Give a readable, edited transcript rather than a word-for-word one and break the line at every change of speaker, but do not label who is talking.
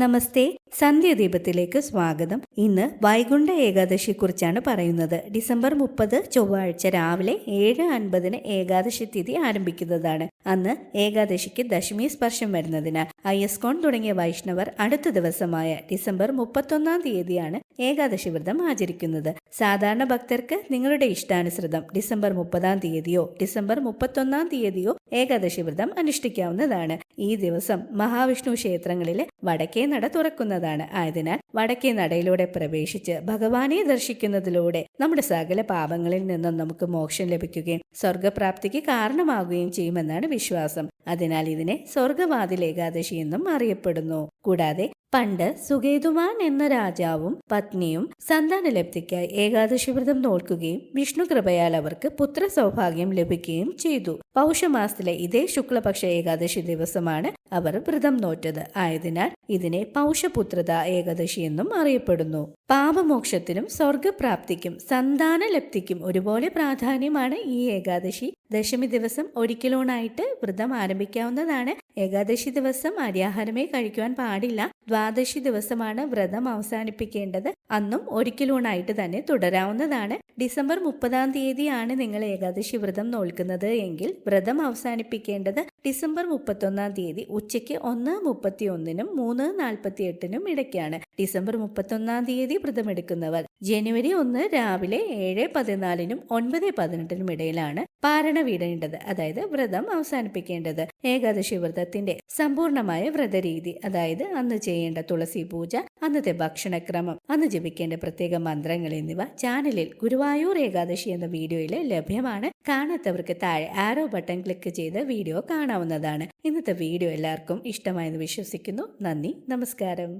നമസ്തേ, സന്ധ്യാദീപത്തിലേക്ക് സ്വാഗതം. ഇന്ന് വൈകുണ്ഠ ഏകാദശിയെക്കുറിച്ചാണ് പറയുന്നത്. ഡിസംബർ 30 ചൊവ്വാഴ്ച രാവിലെ 7:50 ഏകാദശി തിഥി ആരംഭിക്കുന്നതാണ്. അന്ന് ഏകാദശിക്ക് ദശമി സ്പർശം വരുന്നതിനാൽ അയ്യസ്കോൺ തുടങ്ങിയ വൈഷ്ണവർ അടുത്ത ദിവസമായ ഡിസംബർ 31 തീയതിയാണ് ഏകാദശി വ്രതം ആചരിക്കുന്നത്. സാധാരണ ഭക്തർക്ക് നിങ്ങളുടെ ഇഷ്ടാനുസൃതം ഡിസംബർ 30 തീയതിയോ ഡിസംബർ 31 തീയതിയോ ഏകാദശി വ്രതം അനുഷ്ഠിക്കാവുന്നതാണ്. ഈ ദിവസം മഹാവിഷ്ണു ക്ഷേത്രങ്ങളിലെ വടക്കേ നട തുറക്കുന്നതാണ്. ആയതിനാൽ വടക്കേ നടയിലൂടെ പ്രവേശിച്ച് ഭഗവാനെ ദർശിക്കുന്നതിലൂടെ നമ്മുടെ സകല പാപങ്ങളിൽ നിന്നും നമുക്ക് മോക്ഷം ലഭിക്കുകയും സ്വർഗപ്രാപ്തിക്ക് കാരണമാകുകയും ചെയ്യുമെന്നാണ് വിശ്വാസം. അതിനാൽ ഇതിനെ സ്വർഗവാതിൽ ഏകാദശി എന്നും അറിയപ്പെടുന്നു. കൂടാതെ പണ്ട് സുകേതുമാൻ എന്ന രാജാവും പത്നിയും സന്താനലബ്ധിക്കായി ഏകാദശി വ്രതം നോൽക്കുകയും വിഷ്ണു കൃപയാൽ അവർക്ക് പുത്ര സൗഭാഗ്യം ലഭിക്കുകയും ചെയ്തു. പൗഷമാസത്തിലെ ഇതേ ശുക്ലപക്ഷ ഏകാദശി ദിവസമാണ് അവർ വ്രതം നോറ്റത്. ആയതിനാൽ ഇതിനെ പൗഷപുത്രത ഏകാദശി എന്നും അറിയപ്പെടുന്നു. പാപമോക്ഷത്തിനും സ്വർഗപ്രാപ്തിക്കും സന്താനലബ്ധിക്കും ഒരുപോലെ പ്രാധാന്യമാണ് ഈ ഏകാദശി. ദശമി ദിവസം ഒരിക്കലൂണായിട്ട് വ്രതം ആരംഭിക്കാവുന്നതാണ്. ഏകാദശി ദിവസം അരിയാഹാരമേ കഴിക്കുവാൻ പാടില്ല. ദ്വാദശി ദിവസമാണ് വ്രതം അവസാനിപ്പിക്കേണ്ടത്. അന്നും ഒരിക്കലൂണായിട്ട് തന്നെ തുടരാവുന്നതാണ്. ഡിസംബർ 30 തീയതിയാണ് നിങ്ങൾ ഏകാദശി വ്രതം നോൽക്കുന്നത് എങ്കിൽ വ്രതം അവസാനിപ്പിക്കേണ്ടത് ഡിസംബർ 31 തീയതി ഉച്ചയ്ക്ക് 1:31 3:48 ഇടയ്ക്കാണ്. ഡിസംബർ 31 തീയതി വ്രതമെടുക്കുന്നവർ ജനുവരി 1 രാവിലെ 7:14 9:18 ഇടയിലാണ് പാരണ വീടേണ്ടത്, അതായത് വ്രതം അവസാനിപ്പിക്കേണ്ടത്. ഏകാദശി വ്രതത്തിന്റെ സമ്പൂർണമായ വ്രതരീതി, അതായത് അന്ന് ചെയ്യേണ്ട തുളസി പൂജ, അന്നത്തെ ഭക്ഷണക്രമം, അന്ന് ജപിക്കേണ്ട പ്രത്യേക മന്ത്രങ്ങൾ എന്നിവ ചാനലിൽ ഗുരുവായൂർ ഏകാദശി എന്ന വീഡിയോയിൽ ലഭ്യമാണ്. കാണാത്തവർക്ക് താഴെ ആരോ ബട്ടൺ ക്ലിക്ക് ചെയ്ത് വീഡിയോ കാണാവുന്നതാണ്. ഇന്നത്തെ വീഡിയോ എല്ലാവർക്കും ഇഷ്ടമായെന്ന് വിശ്വസിക്കുന്നു. നന്ദി, നമസ്കാരം.